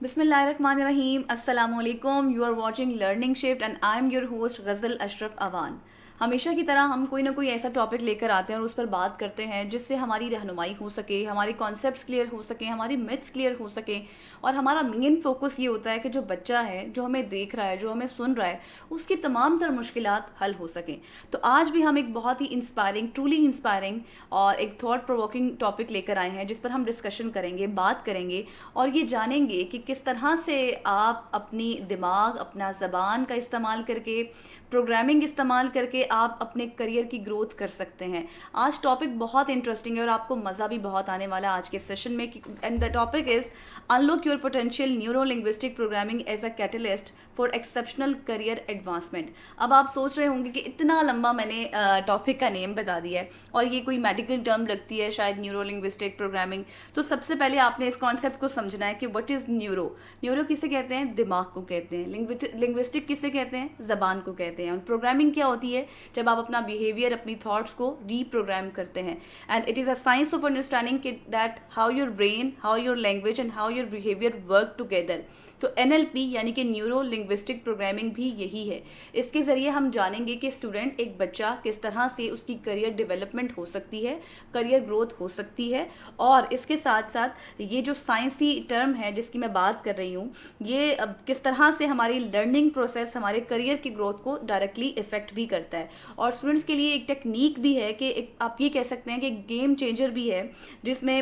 بسم اللہ الرحمن الرحیم. السلام علیکم. You are watching Learning Shift and I am your host Ghazal Ashraf Awan. ہمیشہ کی طرح ہم کوئی نہ کوئی ایسا ٹاپک لے کر آتے ہیں اور اس پر بات کرتے ہیں جس سے ہماری رہنمائی ہو سکے, ہمارے کانسیپٹس کلیئر ہو سکیں, ہماری میتھس کلیئر ہو سکیں. اور ہمارا مین فوکس یہ ہوتا ہے کہ جو بچہ ہے, جو ہمیں دیکھ رہا ہے, جو ہمیں سن رہا ہے, اس کی تمام تر مشکلات حل ہو سکیں. تو آج بھی ہم ایک بہت ہی انسپائرنگ, ٹرولی انسپائرنگ اور ایک تھاٹ پرووکنگ ٹاپک لے کر آئے ہیں جس پر ہم ڈسکشن کریں گے, بات کریں گے اور یہ جانیں گے کہ کس طرح سے آپ اپنی دماغ, اپنا زبان کا استعمال کر کے, پروگرامنگ استعمال کر کے آپ اپنے کریئر کی گروتھ کر سکتے ہیں. آج ٹاپک بہت انٹرسٹنگ ہے اور آپ کو مزہ بھی بہت آنے والا آج کے سیشن میں. And the topic is unlock your potential neuro linguistic programming as a catalyst for exceptional career advancement. اب آپ سوچ رہے ہوں گے کہ اتنا لمبا میں نے ٹاپک کا نیم بتا دیا ہے اور یہ کوئی میڈیکل ٹرم لگتی ہے شاید, نیورو لنگوسٹک پروگرامنگ. تو سب سے پہلے آپ نے اس کانسیپٹ کو سمجھنا ہے کہ وٹ از نیورو. نیورو کسے کہتے ہیں؟ دماغ کو کہتے ہیں. لنگوسٹک کسے کہتے ہیں؟ زبان کو کہتے ہیں. اور پروگرامنگ کیا ہوتی ہے؟ جب آپ اپنا بیہیویئر, اپنی تھاٹس کو ری پروگرام کرتے ہیں. And it is a science of understanding that how your brain, how your language and how your behaviour work together. تو NLP یعنی کہ نیورو لنگوسٹک پروگرامنگ بھی یہی ہے. اس کے ذریعے ہم جانیں گے کہ اسٹوڈنٹ, ایک بچہ کس طرح سے اس کی کریئر ڈیولپمنٹ ہو سکتی ہے, کریئر گروتھ ہو سکتی ہے. اور اس کے ساتھ ساتھ یہ جو سائنسی ٹرم ہے جس کی میں بات کر رہی ہوں, یہ کس طرح سے ہماری لرننگ پروسیس, ہمارے کریئر کی گروتھ کو ڈائریکٹلی افیکٹ بھی کرتا ہے. اور اسٹوڈنٹس کے لیے ایک ٹیکنیک بھی ہے کہ آپ یہ کہہ سکتے ہیں کہ ایک گیم چینجر بھی ہے, جس میں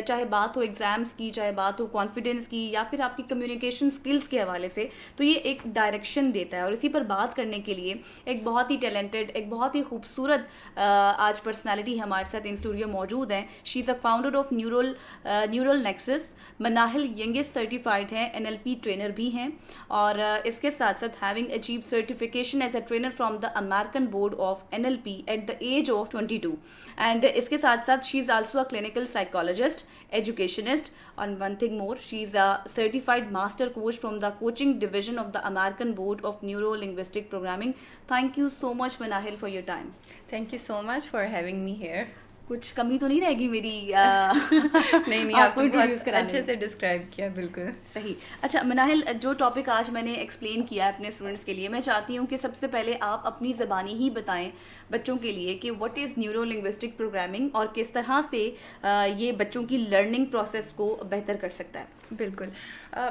چاہے بات ہو ایگزامس کی, چاہے بات ہو کانفیڈنس کی, یا پھر آپ کی کمیونیکیشن اسکلس کے حوالے سے. تو یہ ایک ڈائریکشن دیتا ہے. اور اسی پر بات کرنے کے لیے ایک بہت ہی ٹیلنٹڈ, ایک بہت ہی خوبصورت آج پرسنالٹی ہمارے ساتھ ان اسٹوڈیو موجود ہیں. She is a founder of Neural Nexus. Manahil youngest certified ہیں, NLP ٹرینر بھی ہیں, اور اس کے ساتھ ساتھ having achieve certification as a trainer from the American board of NLP at the age of 22. And اس کے ساتھ ساتھ she is also a clinical psychologist, educationist, and one thing more, she is a certified master coach from the coaching division of the American Board of Neuro Linguistic Programming. Thank you so much, Manahil, for your time. Thank you so much for having me here. کچھ کمی تو نہیں رہے گی میری؟ نہیں, آپ نے بہت اچھے سے ڈسکرائب کیا. بالکل صحیح. اچھا مناہل, جو ٹاپک آج میں نے ایکسپلین کیا ہے اپنے اسٹوڈنٹس کے لیے, میں چاہتی ہوں کہ سب سے پہلے آپ اپنی زبانی ہی بتائیں بچوں کے لیے کہ what is neuro linguistic programming اور کس طرح سے یہ بچوں کی لرننگ پروسیس کو بہتر کر سکتا ہے. بالکل.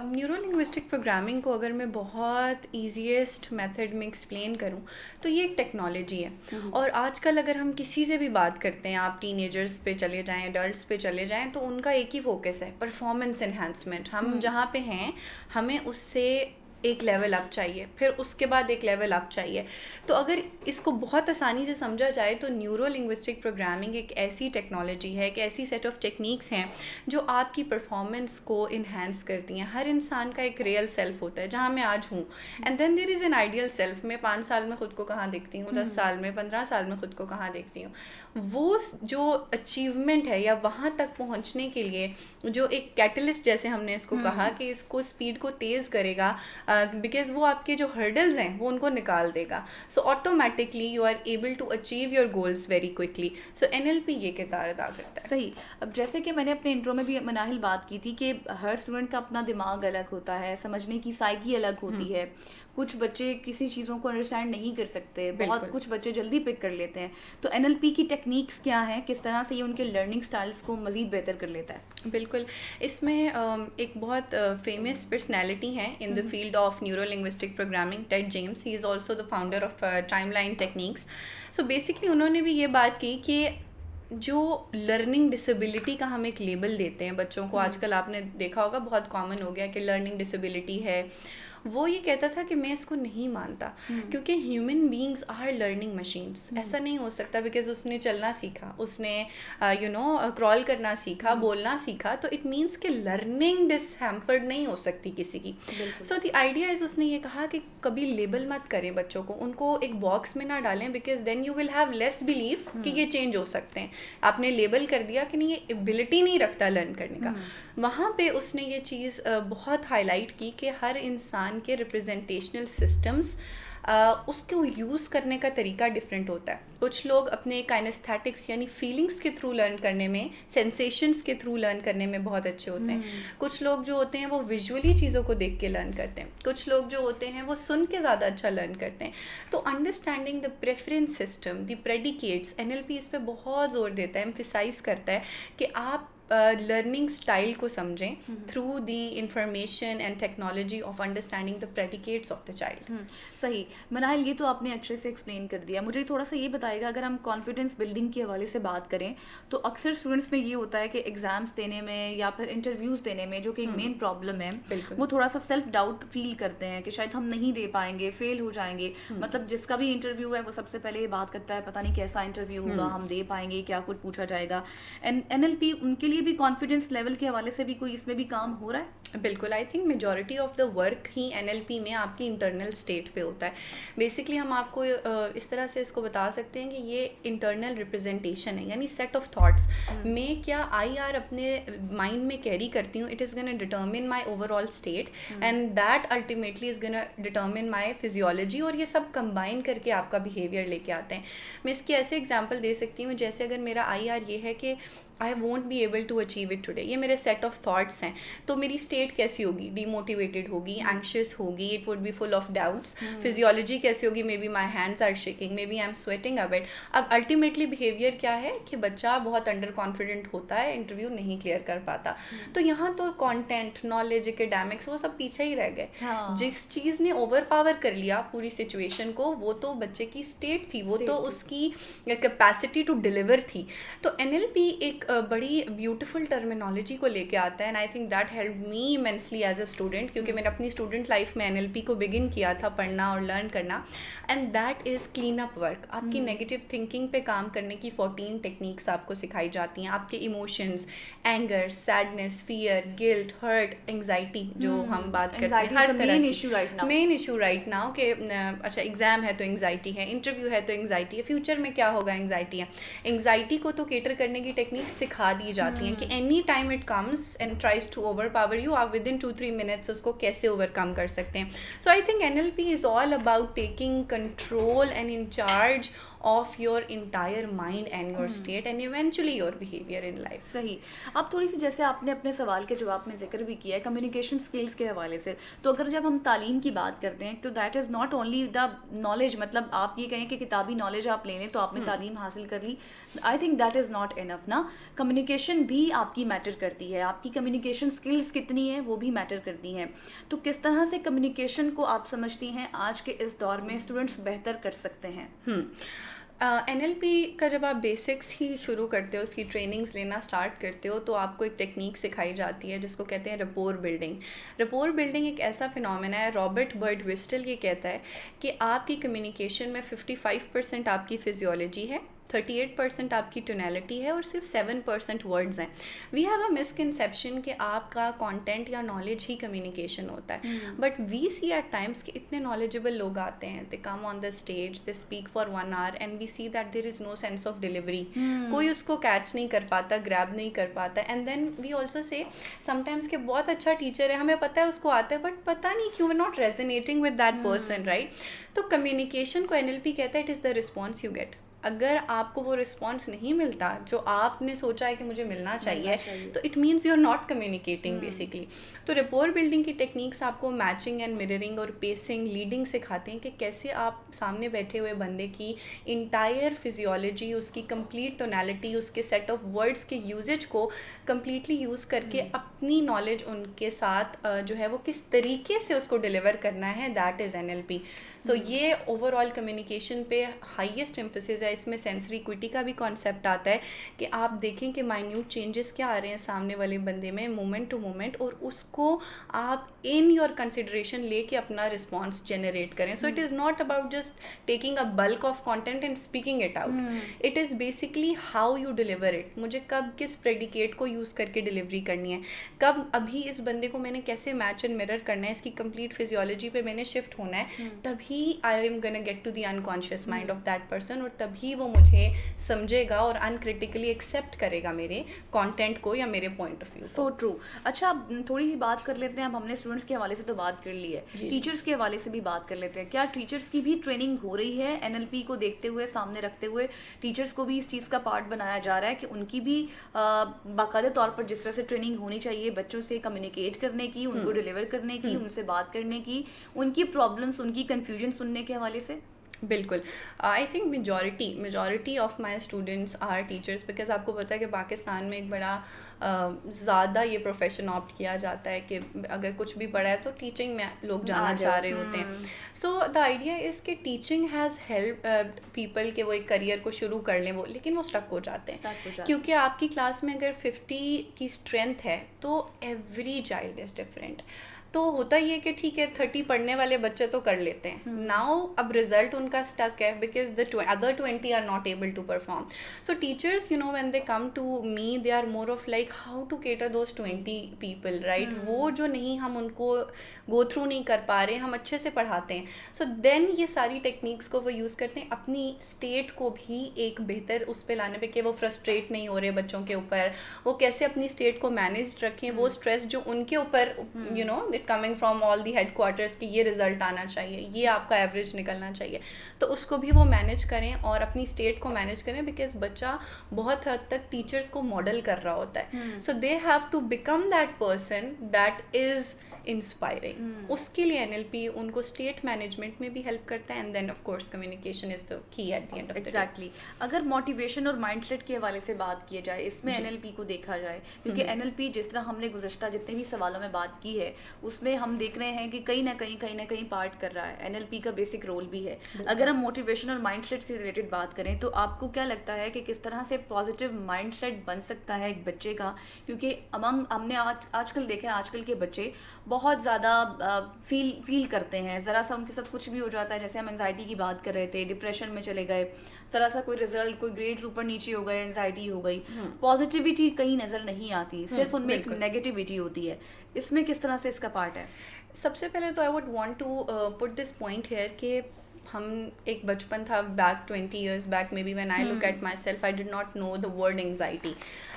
نیورو لنگوسٹک پروگرامنگ کو اگر میں بہت ایزیسٹ میتھڈ میں ایکسپلین کروں تو یہ ایک ٹیکنالوجی ہے. اور آج کل اگر ہم کسی سے بھی بات کرتے ہیں, آپ ٹین ایجرس پہ چلے جائیں, ایڈلٹس پہ چلے جائیں, تو ان کا ایک ہی فوکس ہے پرفارمنس انہینسمنٹ. ہم جہاں پہ ہیں ہمیں اس سے ایک لیول اپ چاہیے, پھر اس کے بعد ایک لیول اپ چاہیے. تو اگر اس کو بہت آسانی سے سمجھا جائے تو نیورو لنگوسٹک پروگرامنگ ایک ایسی ٹیکنالوجی ہے, ایک ایسی سیٹ آف ٹیکنیکس ہیں جو آپ کی پرفارمنس کو انہینس کرتی ہیں. ہر انسان کا ایک ریئل سیلف ہوتا ہے جہاں میں آج ہوں, and then there is an ideal self. میں 5 سال میں خود کو کہاں دیکھتی ہوں, 10 سال میں, 15 سال میں خود کو کہاں دیکھتی ہوں. وہ جو اچیومنٹ ہے یا وہاں تک پہنچنے کے لیے جو ایک کیٹلسٹ جیسے ہم نے اس کو کہا کہ اس کو اسپیڈ کو تیز کرے گا, بیکاز وہ آپ کے جو ہرڈلز ہیں وہ ان کو نکال دے گا. So automatically you are able to achieve your goals very quickly. So NLP یہ کردار ادا کرتا ہے. صحیح. اب جیسے کہ میں نے اپنے انٹرو میں بھی مناہل بات کی تھی کہ ہر اسٹوڈنٹ کا اپنا دماغ الگ ہوتا ہے, سمجھنے کی سائیکی الگ ہوتی ہے. کچھ بچے کسی چیزوں کو انڈرسٹینڈ نہیں کر سکتے, بہت کچھ بچے جلدی پک کر لیتے ہیں. تو NLP کی ٹیکنیکس کیا ہیں, کس طرح سے یہ ان کے لرننگ سٹائلز کو مزید بہتر کر لیتا ہے؟ بالکل. اس میں ایک بہت فیمس پرسنالٹی ہیں in the field of neuro linguistic programming, Ted James. He is also the founder of time line techniques. So basically انہوں نے بھی یہ بات کی کہ جو لرننگ ڈسیبلٹی کا ہم ایک لیبل دیتے ہیں بچوں کو, آج کل آپ نے دیکھا ہوگا بہت کامن ہو گیا کہ لرننگ ڈسیبلٹی ہے. وہ یہ کہتا تھا کہ میں اس کو نہیں مانتا, کیونکہ human beings are learning machines. ایسا نہیں ہو سکتا بیکاز اس نے چلنا سیکھا, اس نے کرال کرنا سیکھا, بولنا سیکھا, تو اٹ مینس کہ لرننگ ڈسہیمپرڈ نہیں ہو سکتی کسی کی. سو دی آئیڈیا از, اس نے یہ کہا کہ کبھی لیبل مت کریں بچوں کو, ان کو ایک باکس میں نہ ڈالیں, because then you will have less belief کہ یہ چینج ہو سکتے ہیں. آپ نے لیبل کر دیا کہ نہیں یہ ایبلٹی نہیں رکھتا لرن کرنے کا. وہاں پہ اس نے یہ چیز بہت ہائی لائٹ کی کہ ہر انسان کے ریپرزینٹیشنل سسٹمز اس کو یوز کرنے کا طریقہ ڈفرینٹ ہوتا ہے. کچھ لوگ اپنے کائنستھیٹکس یعنی فیلنگس کے تھرو لرن کرنے میں, سینسیشنس کے تھرو لرن کرنے میں بہت اچھے ہوتے ہیں. کچھ لوگ جو ہوتے ہیں وہ ویژولی چیزوں کو دیکھ کے لرن کرتے ہیں. کچھ لوگ جو ہوتے ہیں وہ سن کے زیادہ اچھا لرن کرتے ہیں. تو understanding the preference system, the predicates, NLP اس پہ بہت زور دیتا ہے, ایمفیسائز کرتا ہے کہ آپ لرننگ اسٹائل کو سمجھیں through the information and technology of understanding the predicates of the child. صحیح مناہل, یہ تو آپ نے اچھے سے ایکسپلین کر دیا. مجھے تھوڑا سا یہ بتائے گا, اگر ہم کانفیڈنس بلڈنگ کے حوالے سے بات کریں تو اکثر اسٹوڈنٹس میں یہ ہوتا ہے کہ ایگزامس دینے میں یا پھر انٹرویوز دینے میں, جو کہ ایک مین پرابلم ہے, وہ تھوڑا سا سیلف ڈاؤٹ فیل کرتے ہیں کہ شاید ہم نہیں دے پائیں گے, فیل ہو جائیں گے. مطلب جس کا بھی انٹرویو ہے وہ سب سے پہلے یہ بات کرتا ہے پتہ نہیں کیسا انٹرویو ہوگا, ہم دے پائیں گے, کیا کچھ پوچھا جائے گا. NLP ان کے لیے بھی کانفیڈنس لیول کے حوالے سے بھی کوئی اس میں بھی کام ہو رہا ہے؟ بالکل. I think majority of the work he NLP میں آپ کی انٹرنل اسٹیٹ پہ ہوتا ہے. بیسکلی ہم آپ کو اس طرح سے اس کو بتا سکتے ہیں کہ یہ انٹرنل ریپرزینٹیشن ہے, یعنی سیٹ آف تھاٹس میں کیا IR اپنے مائنڈ میں کیری کرتی ہوں, it is gonna determine my over all state and that ultimately is gonna determine my physiology, اور یہ سب کمبائن کر کے آپ کا بیہیویئر لے کے آتے ہیں. میں اس کی ایسے ایگزامپل دے سکتی ہوں, جیسے اگر میرا IR یہ ہے کہ I won't be able to achieve it today, یہ میرے سیٹ آف تھاٹس ہیں, تو میری اسٹیٹ کیسی ہوگی, ڈی موٹیویٹیڈ ہوگی, اینکشیس ہوگی, it would be full of doubts. Physiology کیسی ہوگی, may be my hands are shaking, may be I am sweating a bit. اب الٹیمیٹلی بیہیویئر کیا ہے کہ بچہ بہت انڈر کانفیڈنٹ ہوتا ہے, انٹرویو نہیں کلیئر کر پاتا. تو یہاں تو کانٹینٹ, نالج, اکیڈیمکس وہ سب پیچھے ہی رہ گئے. جس چیز نے اوور پاور کر لیا پوری سچویشن کو, وہ تو بچے کی اسٹیٹ تھی, وہ تو اس کی کیپیسٹی ٹو ڈیلیور تھی. تو NLP ایک بڑی بیوٹیفل ٹرمینالوجی کو لے کے آتا ہے, and I think that help me immensely as a student, کیونکہ میں نے اپنی اسٹوڈنٹ لائف میں NLP کو بگن کیا تھا پڑھنا اور لرن کرنا. And that is clean up work. آپ کی نیگیٹو تھنکنگ پہ کام کرنے کی 14 ٹیکنیکس آپ کو سکھائی جاتی ہیں. آپ کے emotions, anger, sadness, fear, guilt, hurt, anxiety, جو ہم بات کرتے ہیں ہر طرح کی مین ایشو رائٹ ناؤ, کہ اچھا ایگزام ہے تو انگزائٹی ہے, انٹرویو ہے تو انگزائٹی ہے, فیوچر میں کیا ہوگا انگزائٹی ہے. انگزائٹی کو تو کیٹر کرنے کی ٹیکنیک سکھا دی جاتی ہیں کہ any time it comes and tries to over power you, آپ ود ان 2-3 منٹس اس کو کیسے اوور کم کر سکتے ہیں. So I think NLP is all about taking control and in charge of your entire mind and your state and eventually your behavior in life. صحیح. اب تھوڑی سی جیسے آپ نے اپنے سوال کے جواب میں ذکر بھی کیا ہے کمیونیکیشن اسکلس کے حوالے سے, تو اگر جب ہم تعلیم کی بات کرتے ہیں تو that is not only the knowledge, مطلب آپ یہ کہیں کہ کتابی نالج آپ لے لیں تو آپ نے تعلیم حاصل کر لی, آئی think that is not enough نا. کمیونیکیشن بھی آپ کی میٹر کرتی ہے, آپ کی کمیونیکیشن اسکلس کتنی ہیں وہ بھی میٹر کرتی ہیں. تو کس طرح سے کمیونیکیشن کو آپ سمجھتی ہیں آج کے اس دور میں اسٹوڈنٹس بہتر کر سکتے ہیں؟ NLP کا جب آپ بیسکس ہی شروع کرتے ہو, اس کی ٹریننگز لینا اسٹارٹ کرتے ہو, تو آپ کو ایک ٹیکنیک سکھائی جاتی ہے جس کو کہتے ہیں رپور بلڈنگ. رپور بلڈنگ ایک ایسا فنومینا ہے, رابرٹ برڈوسٹل یہ کہتا ہے کہ آپ کی کمیونیکیشن میں 55% آپ کی فزیولوجی ہے, 38% آپ کی ٹونیلٹی ہے, اور صرف 7% ورڈز ہیں. وی ہیو اے مسکنسیپشن کہ آپ کا کانٹینٹ یا نالج ہی کمیونیکیشن ہوتا ہے, but we see at times کہ اتنے نالجبل لوگ آتے ہیں, they come on the stage, they speak for 1 hour and we see that there is no sense of delivery. کوئی اس کو کیچ نہیں کر پاتا, گریب نہیں کر پاتا. And then we also say some times کہ بہت اچھا ٹیچر ہے, ہمیں پتہ ہے اس کو آتا ہے, بٹ پتہ نہیں کیوں we not resonating with that person, right. تو کمیونیکیشن کو NLP کہتا ہے it is the response you get. اگر آپ کو وہ رسپانس نہیں ملتا جو آپ نے سوچا ہے کہ مجھے ملنا چاہیے, تو it means you are not communicating basically. تو رپور بلڈنگ کی ٹیکنیکس آپ کو میچنگ اینڈ مررنگ اور پیسنگ, لیڈنگ سکھاتے ہیں کہ کیسے آپ سامنے بیٹھے ہوئے بندے کی انٹائر فزیولوجی, اس کی کمپلیٹ ٹونیلٹی, اس کے سیٹ آف ورڈس کے یوزیج کو کمپلیٹلی یوز کر کے اپنی نالج ان کے ساتھ جو ہے وہ کس طریقے سے اس کو ڈیلیور کرنا ہے, دیٹ از NLP. سو یہ اوور آل کمیونیکیشن پہ ہائیسٹ ایمفسس ہے. اس میں سینسری ایکوٹی کا بھی کانسیپٹ آتا ہے کہ آپ دیکھیں کہ مائنیوٹ چینجز کیا آ رہے ہیں سامنے والے بندے میں مومنٹ ٹو مومنٹ, اور اس کو آپ ان یور کنسیڈریشن لے کے اپنا رسپانس جنریٹ کریں. So it is not about just taking a bulk of content and speaking it out, it is basically how you deliver it. مجھے کب کس پریڈیکیٹ کو یوز کر کے ڈیلیوری کرنی ہے, کب ابھی اس بندے کو میں نے کیسے میچ اینڈ مرر کرنا ہے, اس کی کمپلیٹ فزیولوجی پہ میں نے شفٹ ہونا ہے, تبھی I am gonna get to the unconscious mind of that person, اور تبھی تبھی وہ مجھے سمجھے گا اور انکریٹیکلی ایکسیپٹ کرے گا میرے کانٹینٹ کو یا میرے point of view. So true. اچھا اب تھوڑی سی بات کر لیتے ہیں, اب ہم نے اسٹوڈنٹس کے حوالے سے تو بات کر لی ہے, ٹیچرس کے حوالے سے بھی بات کر لیتے ہیں. کیا ٹیچرس کی بھی ٹریننگ ہو رہی ہے NLP کو دیکھتے ہوئے, سامنے رکھتے ہوئے ٹیچرس کو بھی اس چیز کا پارٹ بنایا جا رہا ہے کہ ان کی بھی باقاعدہ طور پر جس طرح سے ٹریننگ ہونی چاہیے بچوں سے کمیونیکیٹ کرنے کی, ان کو ڈیلیور کرنے کی, ان سے بات کرنے کی, ان کی پرابلمس, ان کی کنفیوژن سننے کے حوالے سے؟ بالکل. I think majority of my students are teachers, because آپ کو پتہ ہے کہ پاکستان میں ایک بڑا زیادہ یہ پروفیشن آپٹ کیا جاتا ہے کہ اگر کچھ بھی پڑھا ہے تو ٹیچنگ میں لوگ جانا چاہ رہے ہوتے ہیں. سو دا آئیڈیا از کہ ٹیچنگ ہیز ہیلپ پیپل کہ وہ ایک کریئر کو شروع کر لیں وہ, لیکن وہ اسٹک ہو جاتے ہیں کیونکہ آپ کی کلاس میں اگر 50 کی اسٹرینتھ ہے تو ایوری چائلڈ از ڈفرینٹ. تو ہوتا یہ کہ ٹھیک ہے 30 پڑھنے والے بچے تو کر لیتے ہیں, ناؤ اب رزلٹ ان کا اسٹک ہے because the other 20 are not able to perform. So teachers, when they come to me, they are more of like how to cater those 20 people, right? وہ جو نہیں ہم ان کو go through نہیں کر پا رہے, ہم اچھے سے پڑھاتے ہیں. So then یہ ساری ٹیکنیکس کو وہ یوز کرتے ہیں اپنی اسٹیٹ کو بھی ایک بہتر اس پہ لانے پہ کہ وہ فرسٹریٹ نہیں ہو رہے بچوں کے اوپر, وہ کیسے اپنی اسٹیٹ کو مینیج رکھیں, وہ اسٹریس جو ان کے اوپر coming from all the headquarters کہ یہ رزلٹ آنا چاہیے, یہ آپ کا ایوریج نکلنا چاہیے, تو اس کو بھی وہ مینیج کریں اور اپنی اسٹیٹ کو مینیج کریں, بیکاز بچہ بہت حد تک ٹیچرس کو ماڈل کر رہا ہوتا ہے. So they have to become that person that is inspiring. اس کے لیے NLP ان کو اسٹیٹ مینجمنٹ میں بھی ہیلپ کرتا ہے, and then of course communication is the key at the end of the day. Exactly. اگر موٹیویشن اور مائنڈ سیٹ کے حوالے سے بات کیا جائے, اس میں NLP کو دیکھا جائے, کیونکہ NLP جس طرح ہم نے گزشتہ جتنے بھی سوالوں میں بات کی ہے اس میں ہم دیکھ رہے ہیں کہ کہیں نہ کہیں پارٹ کر رہا ہے, NLP کا بیسک رول بھی ہے. اگر ہم موٹیویشن اور مائنڈ سیٹ سے ریلیٹڈ بات کریں تو آپ کو کیا لگتا ہے کہ کس طرح سے پازیٹیو مائنڈ سیٹ بن سکتا ہے ایک بچے کا, کیونکہ ہم نے آج کل دیکھا ہے آج کل کے بچے بہت زیادہ فیل کرتے ہیں, ذرا سا ان کے ساتھ کچھ بھی ہو جاتا ہے, جیسے ہم انزائٹی کی بات کر رہے تھے, ڈپریشن میں چلے گئے, ذرا سا کوئی رزلٹ, کوئی گریڈز اوپر نیچے ہو گئے, انزائٹی ہو گئی, پازیٹیوٹی کہیں نظر نہیں آتی, صرف ان میں ایک نیگیٹیوٹی ہوتی ہے. اس میں کس طرح سے اس کا پارٹ ہے؟ سب سے پہلے تو I would want to put this point here کہ ہم ایک بچپن تھا back 20 years back may be when I look at my self I did not know the word anxiety.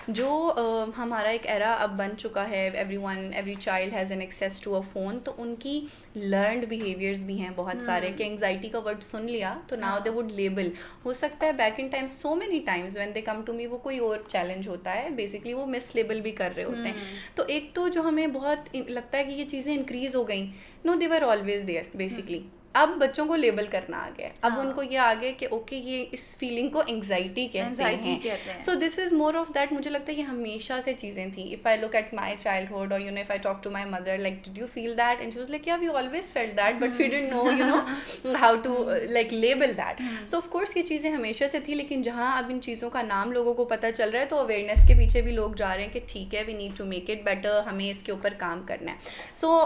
جو ہمارا ایک ایرا اب بن چکا ہے, every child has an access to a phone, تو ان کی لرنڈ بیہیویئرز بھی ہیں بہت سارے کہ انگزائٹی کا ورڈ سن لیا تو ناؤ دے وڈ لیبل. ہو سکتا ہے back in time so many times when they come to me وہ کوئی اور چیلنج ہوتا ہے, بیسکلی وہ مس لیبل بھی کر رہے ہوتے ہیں. تو ایک تو جو ہمیں بہت لگتا ہے کہ یہ چیزیں انکریز ہو گئیں, نو دے ور آلویز دیئر بیسکلی. اب بچوں کو لیبل کرنا آ گیا, اب ان کو یہ آ گیا کہ اوکے یہ اس فیلنگ کو انگزائٹی کہتے ہیں. So this is more of that. مجھے لگتا ہے یہ ہمیشہ سے چیزیں تھیں. If I look at my childhood اور if I talk to my mother like did you feel that, and she was like yeah we always felt that but we didn't know how to like label that. So of course یہ چیزیں ہمیشہ سے تھیں, لیکن جہاں اب ان چیزوں کا نام لوگوں کو پتہ چل رہا ہے تو اویئرنیس کے پیچھے بھی لوگ جا رہے ہیں کہ ٹھیک ہے we need to make it better, ہمیں اس کے اوپر کام کرنا ہے. سو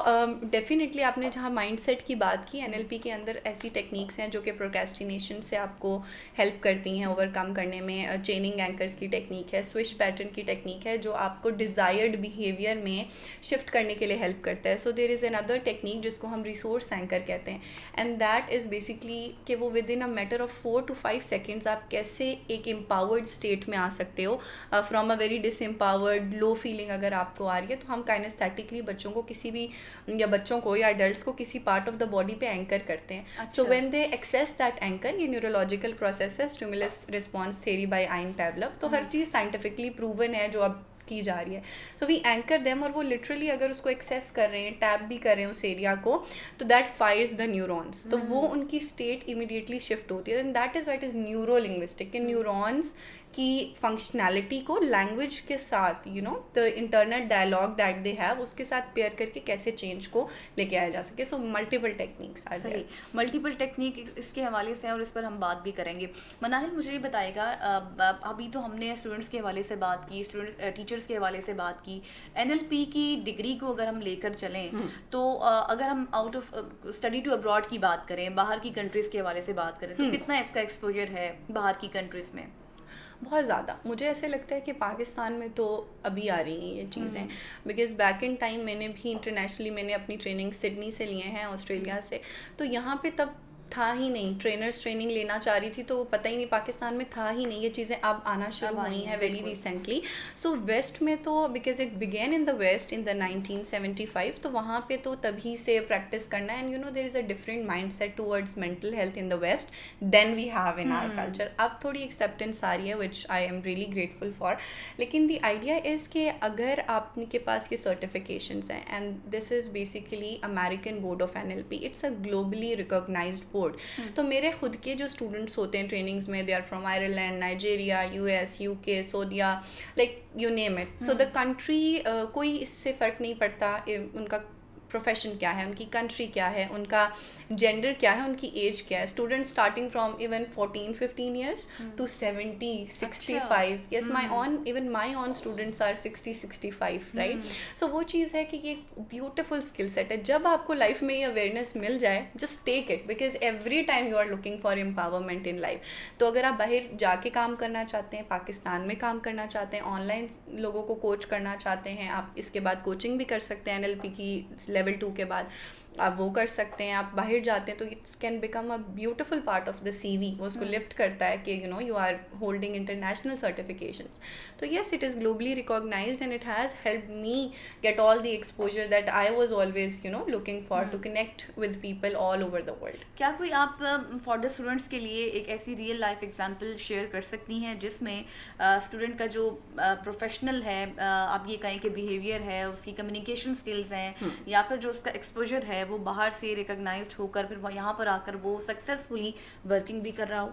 ڈیفینیٹلی آپ نے جہاں مائنڈ سیٹ کی بات کی, NLP کے اندر ایسی ٹیکنیکس ہیں جو کہ پروکریسٹینیشن سے آپ کو ہیلپ کرتی ہیں اوور کم کرنے میں. چیننگ اینکرز کی ٹیکنیک ہے, سوئچ پیٹرن کی ٹیکنیک ہے جو آپ کو ڈیزائرڈ بیہیویئر میں شفٹ کرنے کے لیے ہیلپ کرتا ہے. سو دیر از اندر ٹیکنیک جس کو ہم ریسورس اینکر کہتے ہیں, اینڈ دیٹ از بیسکلی کہ وہ with in a matter of 4 to 5 seconds آپ کیسے ایک امپاورڈ اسٹیٹ میں آ سکتے ہو from a very disempowered low feeling اگر آپ کو آ رہی ہے. تو ہم کائنیستھیٹکلی بچوں کو کسی بھی یا بچوں کو یا ایڈلٹس کو کسی پارٹ آف دا باڈی پہ اینکر کرتے ہیں. So when they access that anchor, یہ نیورولوجیکل پروسیس ہے, stimulus response theory by Ivan Pavlov. تو ہر چیز سائنٹیفکلی پروون ہے جو اب کی جا رہی ہے. سو وی اینکر دیم, اور وہ لٹرلی اگر اس کو ایکسیس کر رہے ہیں, ٹیپ بھی کر رہے ہیں اس ایریا کو, تو دیٹ فائرز دا نیورونس. تو وہ ان کی اسٹیٹ امیڈیٹلی شفٹ ہوتی ہے, and that is what is neuro linguistic, کہ نیورونس کی فنکشنالٹی کو لینگویج کے ساتھ the internal dialogue that they have اس کے ساتھ پیئر کر کے کیسے چینج کو لے کے آیا جا سکے. سو ملٹیپل ٹیکنیکس آ جائے. ملٹیپل ٹیکنیک اس کے حوالے سے, اور اس پر ہم بات بھی کریں گے. مناہل مجھے یہ بتائے گا, ابھی تو ہم نے اسٹوڈنٹس کے حوالے سے بات کی, ٹیچرس کے حوالے سے بات کی, NLP کی ڈگری کو اگر ہم لے کر چلیں تو اگر ہم out of study to abroad کی بات کریں, باہر کی کنٹریز کے حوالے سے بات کریں, تو کتنا اس کا ایکسپوجر ہے باہر کی کنٹریز میں؟ بہت زیادہ. مجھے ایسے لگتا ہے کہ پاکستان میں تو ابھی آ رہی ہیں یہ چیزیں, بیکاز بیک ان ٹائم میں نے بھی انٹرنیشنلی میں نے اپنی ٹریننگ سڈنی سے لیے ہیں, آسٹریلیا سے, تو یہاں پہ تب تھا ہی نہیں, ٹرینرس ٹریننگ لینا چاہ رہی تھی تو وہ پتہ ہی نہیں, پاکستان میں تھا ہی نہیں, یہ چیزیں اب آنا شروع ہوئی ہیں ویری ریسنٹلی. سو ویسٹ میں تو because it begin in the west in the 1975, تو وہاں پہ تو تبھی سے پریکٹس کرنا ہے. And you know there is a different mind set towards mental health in the west then we have in our culture. اب تھوڑی ایکسیپٹینس آ رہی ہے which I am really grateful for. لیکن دی آئیڈیا از کہ اگر آپ کے پاس یہ سرٹیفکیشنز ہیں, and this is basically American board of NLP, it's a globally recognised board. تو میرے خود کے جو اسٹوڈنٹس ہوتے ہیں ٹریننگز میں, they are from Ireland, Nigeria, US, UK, سعودیہ, like you name it. So the country, کوئی اس سے فرق نہیں پڑتا ان کا پروفیشن کیا ہے, ان کی کنٹری کیا ہے, ان کا جینڈر کیا ہے, ان کی ایج کیا ہے. Student starting from even 14-15 years to 70-65. Yes, even my own students are 60-65, right. سو وہ چیز ہے کہ یہ بیوٹیفل اسکل سیٹ ہے. جب آپ کو لائف میں یہ اویئرنیس مل جائے, just take it, because every time you are looking for empowerment in life. تو اگر آپ باہر جا کے کام کرنا چاہتے ہیں, پاکستان میں کام کرنا چاہتے ہیں, آن لائن لوگوں کو کوچ کرنا چاہتے ہیں, آپ اس کے بعد کوچنگ بھی کر سکتے ہیں NLP کی لیول 2 کے بعد, آپ وہ کر سکتے ہیں. آپ باہر جاتے ہیں تو it can become a beautiful part of the CV. وہ اس کو لفٹ کرتا ہے کہ you know you are holding international certifications. تو yes, it is globally recognised and it has help me get all the exposure that I was always you know looking for to connect with people all over the world. کیا کوئی آپ for the students کے لیے ایک ایسی real life example share کر سکتی ہیں جس میں اسٹوڈنٹ کا جو پروفیشنل ہے, آپ یہ کہیں کہ بیہیویئر ہے, اس کی کمیونیکیشن اسکلز ہیں, یا پھر جو اس کا ایکسپوجر ہے وہ باہر سے ریکگنائزڈ ہو کر پھر یہاں پر آ کر وہ سکسیزفلی ورکنگ بھی کر رہا ہو؟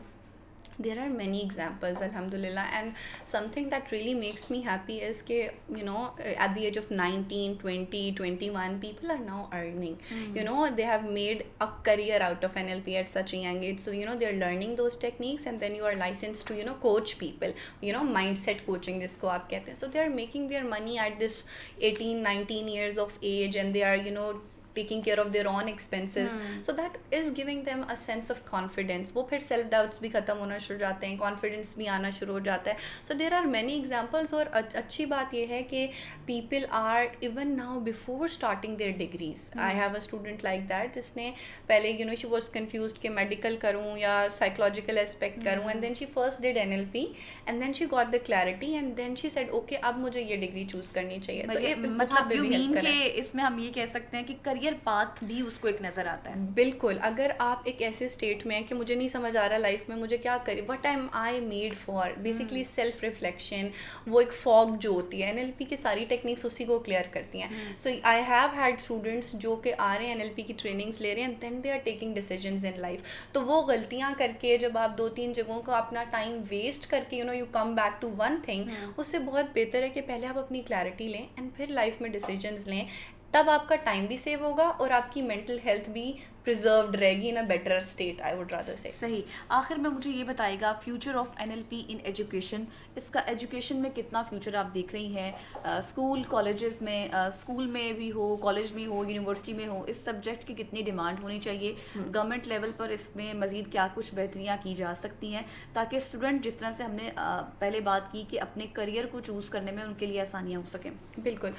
There are many examples, alhamdulillah, and something that really makes me happy is کہ you know at the age of 19, 20, 21 people are now earning. You know, they have made a career out of NLP at such a young age. So you know they're learning those techniques and then you are licensed to you know coach people, you know mindset coaching جس کو آپ کہتے ہیں. So they are making their money at this 18, 19 years of age and they are you know taking care of their own expenses. So that is giving them a sense of confidence. وہ پھر self doubts بھی ختم ہونا شروع ہو جاتے ہیں, confidence بھی آنا شروع ہو جاتا ہے. So there are many examples. اور اچھی بات یہ ہے کہ people are even now before starting their degrees. I have a student like that جس نے پہلے you know she was confused کہ medical کروں یا psychological aspect کروں, and then she first did NLP and then she got the clarity and then she said okay اب مجھے یہ ڈگری چوز کرنی چاہیے. تو مطلب یو مین کہ اس میں ہم یہ کہہ سکتے ہیں کہ کریئر پاتھ بھی اس کو ایک نظر آتا ہے. بالکل. اگر آپ ایک ایسے اسٹیٹ میں ہیں کہ مجھے نہیں سمجھ آ رہا لائف میں مجھے کیا کرے, what am I made for, basically self reflection, وہ ایک فاگ جو ہوتی ہے NLP کی ساری ٹیکنیکس اسی کو کلیئر کرتی ہیں. So I have had students جو کہ آ رہے ہیں NLP کی ٹریننگس لے رہے ہیں, then they are taking decisions in life. تو وہ غلطیاں کر کے جب آپ 2-3 جگہوں کو اپنا ٹائم ویسٹ کر کے you know you come back to one thing, اس سے بہت بہتر ہے کہ پہلے آپ اپنی کلیئرٹی لیں اینڈ پھر لائف میں ڈیسیجنز لیں. تب آپ کا ٹائم بھی سیو ہوگا اور آپ کی مینٹل ہیلتھ بھی پریزروڈ رہے گی in a better state, I would rather say. صحیح. آخر میں مجھے یہ بتائے گا future of NLP in education, اس کا ایجوکیشن میں کتنا فیوچر آپ دیکھ رہی ہیں؟ اسکول کالجز میں, اسکول میں بھی ہو, کالج میں ہو, یونیورسٹی میں ہو, اس سبجیکٹ کی کتنی ڈیمانڈ ہونی چاہیے؟ گورنمنٹ لیول پر اس میں مزید کیا کچھ بہتریاں کی جا سکتی ہیں تاکہ اسٹوڈنٹ جس طرح سے ہم نے پہلے بات کی کہ اپنے کریئر کو چوز کرنے میں ان کے لیے آسانیاں ہو سکیں؟ بالکل.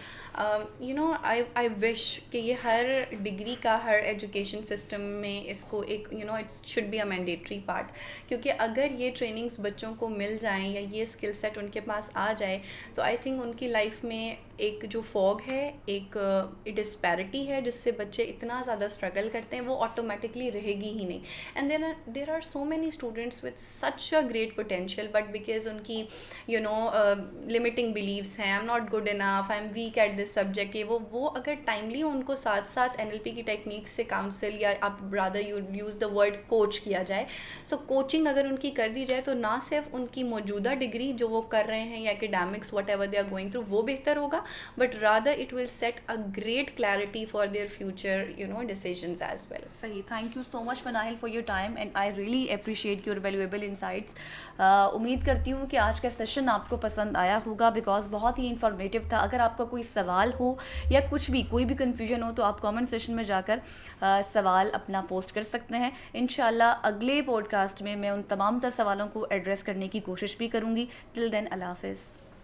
یو نو آئی وش کہ یہ ہر ڈگری کا, ہر ایجوکیشن سسٹم میں اس کو ایک you know it's should be a mandatory part, کیونکہ اگر یہ ٹریننگس بچوں کو مل جائیں یا یہ اسکل سیٹ ان کے پاس آ جائے تو آئی تھنک ان کی لائف میں ایک جو فوگ ہے, ایک ڈسپیرٹی ہے جس سے بچے اتنا زیادہ اسٹرگل کرتے ہیں, وہ آٹومیٹکلی رہے گی ہی نہیں. And there are so many students with such a great potential, but because ان کی یو نو لمیٹنگ بلیوس ہیں, I am not good enough, I am weak at this subject, یہ وہ اگر ٹائملی ان کو ساتھ ساتھ NLP کی ٹیکنیکس سے کاؤنسل یا آپ برادر یوز دا ورڈ کوچ کیا جائے. سو کوچنگ اگر ان کی کر دی جائے تو نہ صرف ان کی موجودہ ڈگری جو وہ کر رہے ہیں یا academics whatever they are going through وہ بہتر ہوگا, but rather it will set a great clarity for their future you know decisions as well. صحیح. thank you so much Manahil for your time and I really appreciate your valuable insights. امید کرتی ہوں کہ آج کا session آپ کو پسند آیا ہوگا بیکاز بہت ہی انفارمیٹیو تھا. اگر آپ کا کوئی سوال ہو یا کچھ بھی کوئی بھی کنفیوژن ہو تو آپ کامنٹ سیشن میں جا کر سوال اپنا پوسٹ کر سکتے ہیں. انشاءاللہ اگلے پوڈ کاسٹ میں ان تمام تر سوالوں کو ایڈریس کرنے کی کوشش بھی کروں گی. ٹل دین اللہ حافظ.